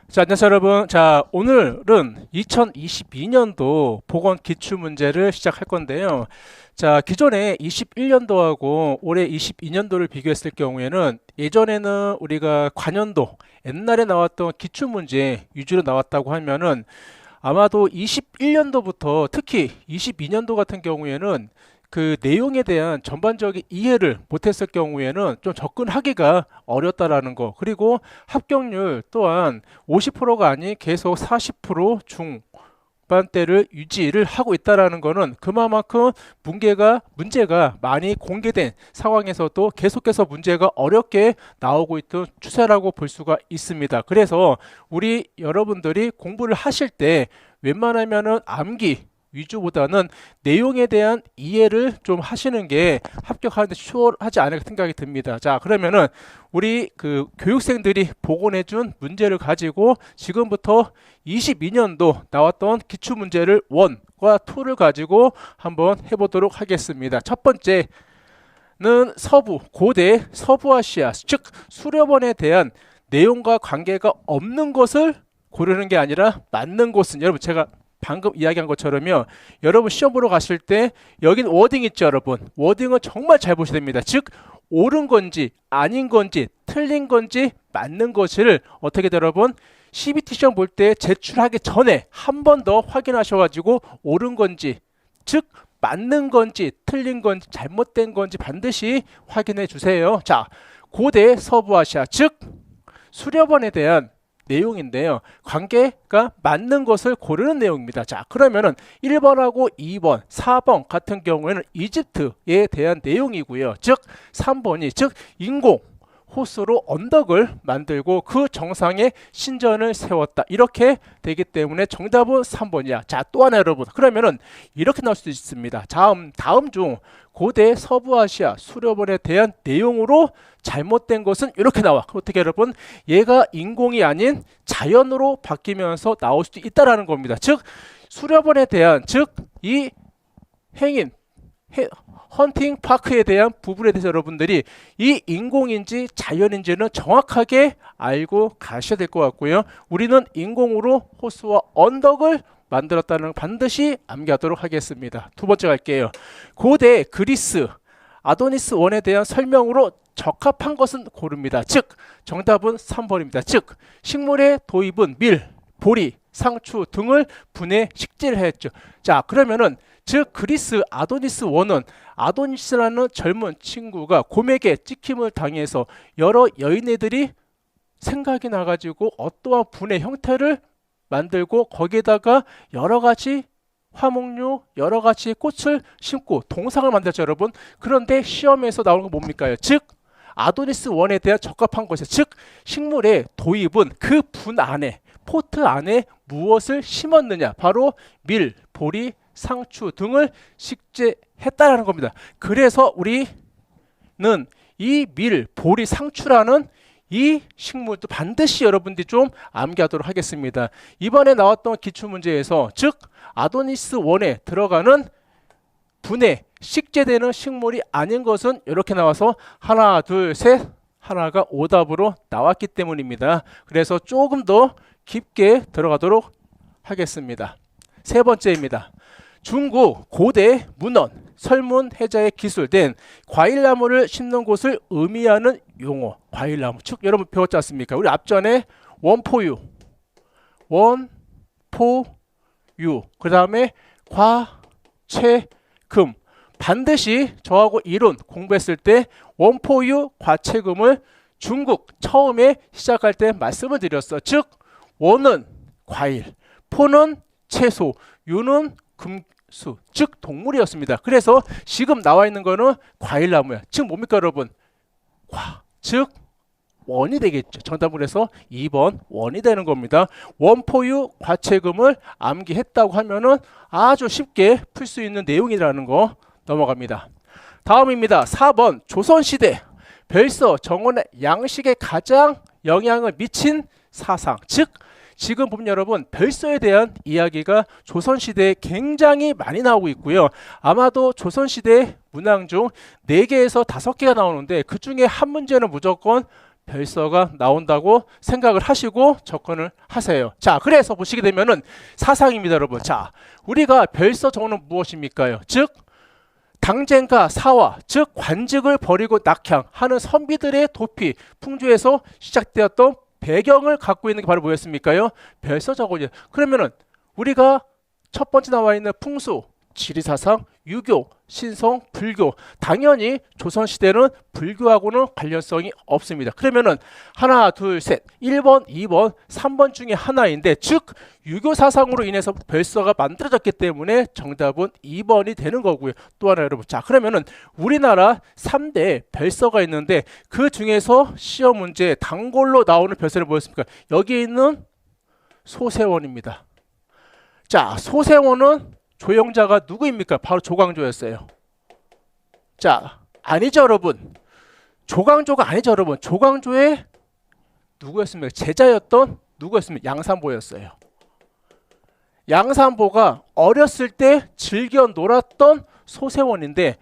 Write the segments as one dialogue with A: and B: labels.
A: 자, 안녕하세요, 여러분. 자, 오늘은 2022년도 보건 기출 문제를 시작할 건데요. 자, 기존에 21년도하고 올해 22년도를 비교했을 경우에는 예전에는 우리가 관연도, 옛날에 나왔던 기출 문제 위주로 나왔다고 하면은 아마도 21년도부터 특히 22년도 같은 경우에는 그 내용에 대한 전반적인 이해를 못했을 경우에는 좀 접근하기가 어렵다라는 거. 그리고 합격률 또한 50%가 아닌 계속 40% 중반대를 유지를 하고 있다라는 거는 그만큼 문제가 많이 공개된 상황에서도 계속해서 문제가 어렵게 나오고 있던 추세라고 볼 수가 있습니다. 그래서 우리 여러분들이 공부를 하실 때 웬만하면은 암기 위주보다는 내용에 대한 이해를 좀 하시는 게 합격하는데 수월하지 않을까 생각이 듭니다. 자, 그러면은 우리 그 교육생들이 복원해준 문제를 가지고 지금부터 22년도 나왔던 기출 문제를 1과 2를 가지고 한번 해보도록 하겠습니다. 첫 번째는 고대 서부아시아, 즉 수렵원에 대한 내용과 관계가 없는 것을 고르는 게 아니라 맞는 것은, 여러분 제가 방금 이야기한 것처럼요, 여러분 시험 보러 가실 때 여긴 워딩 있죠. 여러분 워딩은 정말 잘 보셔야 됩니다. 즉 옳은 건지 아닌 건지 틀린 건지 맞는 것을 어떻게 여러분 CBT 시험 볼 때 제출하기 전에 한 번 더 확인하셔가지고 옳은 건지, 즉 맞는 건지 틀린 건지 잘못된 건지 반드시 확인해 주세요. 자, 고대 서부아시아, 즉 수렵원에 대한 내용인데요. 관계가 맞는 것을 고르는 내용입니다. 자, 그러면은 1번하고 2번, 4번 같은 경우에는 이집트에 대한 내용이고요. 즉 3번이 즉 인공 호수로 언덕을 만들고 그 정상에 신전을 세웠다. 이렇게 되기 때문에 정답은 3번이야. 자, 또 하나 여러분. 그러면은 이렇게 나올 수도 있습니다. 다음 중 고대 서부아시아 수렵원에 대한 내용으로 잘못된 것은 이렇게 나와. 어떻게 여러분? 얘가 인공이 아닌 자연으로 바뀌면서 나올 수도 있다라는 겁니다. 즉 수렵원에 대한, 즉 이 행인 헌팅 파크에 대한 부분에 대해서 여러분들이 이 인공인지 자연인지는 정확하게 알고 가셔야 될 것 같고요. 우리는 인공으로 호수와 언덕을 만들었다는 걸 반드시 암기하도록 하겠습니다. 두 번째 갈게요. 고대 그리스 아도니스 원에 대한 설명으로 적합한 것은 고릅니다. 즉 정답은 3번입니다. 즉 식물의 도입은 밀, 보리, 상추 등을 분해 식재를 했죠. 자, 그러면은 즉 그리스 아도니스 원은 아도니스라는 젊은 친구가 곰에게 찍힘을 당해서 여러 여인애들이 생각이 나가지고 어떠한 분의 형태를 만들고 거기에다가 여러 가지 화목류, 여러 가지 꽃을 심고 동상을 만들었죠, 여러분. 그런데 시험에서 나오는 건 뭡니까? 즉 아도니스 원에 대한 적합한 것이죠. 즉 식물의 도입은 그 분 안에, 포트 안에 무엇을 심었느냐? 바로 밀, 보리, 상추 등을 식재했다라는 겁니다. 그래서 우리는 이 밀, 보리, 상추라는 이 식물도 반드시 여러분들이 좀 암기하도록 하겠습니다. 이번에 나왔던 기출문제에서 즉 아도니스 원에 들어가는 분해 식재되는 식물이 아닌 것은 이렇게 나와서 하나, 둘, 셋, 하나가 오답으로 나왔기 때문입니다. 그래서 조금 더 깊게 들어가도록 하겠습니다. 세 번째입니다. 중국 고대 문헌 설문해자에 기술된 과일나무를 심는 곳을 의미하는 용어. 과일나무, 즉 여러분 배웠지 않습니까? 우리 앞전에 원포유, 그 다음에 과체금, 반드시 저하고 이론 공부했을 때 원포유, 과체금을 중국 처음에 시작할 때 말씀을 드렸어. 즉 원은 과일, 포는 채소, 유는 금수, 즉 동물이었습니다. 그래서 지금 나와 있는 거는 과일나무야. 즉 뭡니까 여러분? 즉 원이 되겠죠. 정답을 해서 2번 원이 되는 겁니다. 원포유 과체금을 암기했다고 하면은 아주 쉽게 풀 수 있는 내용이라는 거 넘어갑니다. 다음입니다. 4번 조선시대 별서 정원의 양식에 가장 영향을 미친 사상. 즉 지금 보면 여러분 별서에 대한 이야기가 조선시대에 굉장히 많이 나오고 있고요. 아마도 조선시대 문항 중 4개에서 5개가 나오는데 그 중에 한 문제는 무조건 별서가 나온다고 생각을 하시고 접근을 하세요. 자, 그래서 보시게 되면은 사상입니다, 여러분. 자, 우리가 별서 정원은 무엇입니까요? 즉 당쟁과 사화, 즉 관직을 버리고 낙향하는 선비들의 도피, 풍조에서 시작되었던 배경을 갖고 있는 게 바로 뭐였습니까요? 별서 정원이에요. 그러면은 우리가 첫 번째 나와 있는 풍수, 지리사상, 유교, 신성, 불교, 당연히 조선시대는 불교하고는 관련성이 없습니다. 그러면은 하나, 둘, 셋, 1번, 2번, 3번 중에 하나인데, 즉 유교 사상으로 인해서 별서가 만들어졌기 때문에 정답은 2번이 되는 거고요. 또 하나 여러분, 자 그러면은 우리나라 3대 별서가 있는데 그 중에서 시험 문제 단골로 나오는 별서는 뭐였습니까? 여기 있는 소세원입니다. 자, 소세원은 조영자가 누구입니까? 바로 조광조였어요. 자, 아니죠 여러분. 조광조가 아니죠 여러분. 조광조의 누구였습니까? 제자였던 누구였습니까? 양산보였어요. 양산보가 어렸을 때 즐겨 놀았던 소세원인데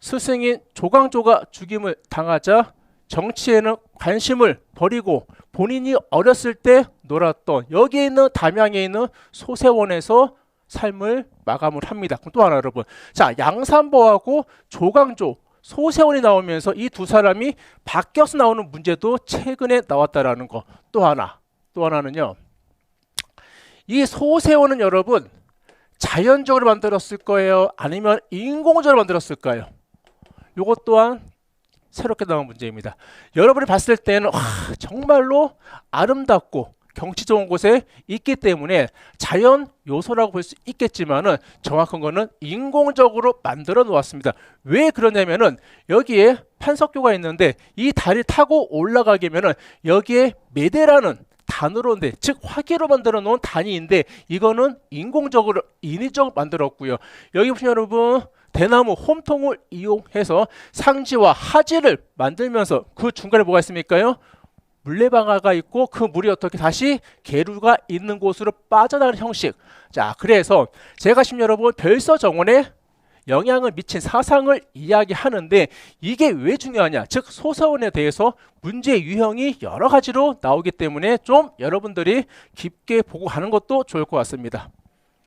A: 스승인 조광조가 죽임을 당하자 정치에는 관심을 버리고 본인이 어렸을 때 놀았던 여기에 있는 담양에 있는 소세원에서 삶을 마감을 합니다. 그럼 또 하나 여러분, 자 양산보하고 조광조, 소세원이 나오면서 이 두 사람이 바뀌어서 나오는 문제도 최근에 나왔다라는 거. 또 하나는요, 이 소세원은 여러분 자연적으로 만들었을 거예요, 아니면 인공적으로 만들었을까요? 이것 또한 새롭게 나온 문제입니다. 여러분이 봤을 때는 정말로 아름답고 경치 좋은 곳에 있기 때문에 자연 요소라고 볼 수 있겠지만은 정확한 거는 인공적으로 만들어 놓았습니다. 왜 그러냐면은 여기에 판석교가 있는데 이 다리 타고 올라가게면은 여기에 메대라는 단으로인데, 즉 화기로 만들어 놓은 단위인데 이거는 인공적으로 인위적으로 만들었고요. 여기 보시면 여러분 대나무 홈통을 이용해서 상지와 하지를 만들면서 그 중간에 뭐가 있습니까요? 물레방아가 있고 그 물이 어떻게 다시 계류가 있는 곳으로 빠져나가는 형식. 자, 그래서 제가 지금 여러분 별서 정원에 영향을 미친 사상을 이야기하는데 이게 왜 중요하냐, 즉 소서원에 대해서 문제 유형이 여러 가지로 나오기 때문에 좀 여러분들이 깊게 보고 가는 것도 좋을 것 같습니다.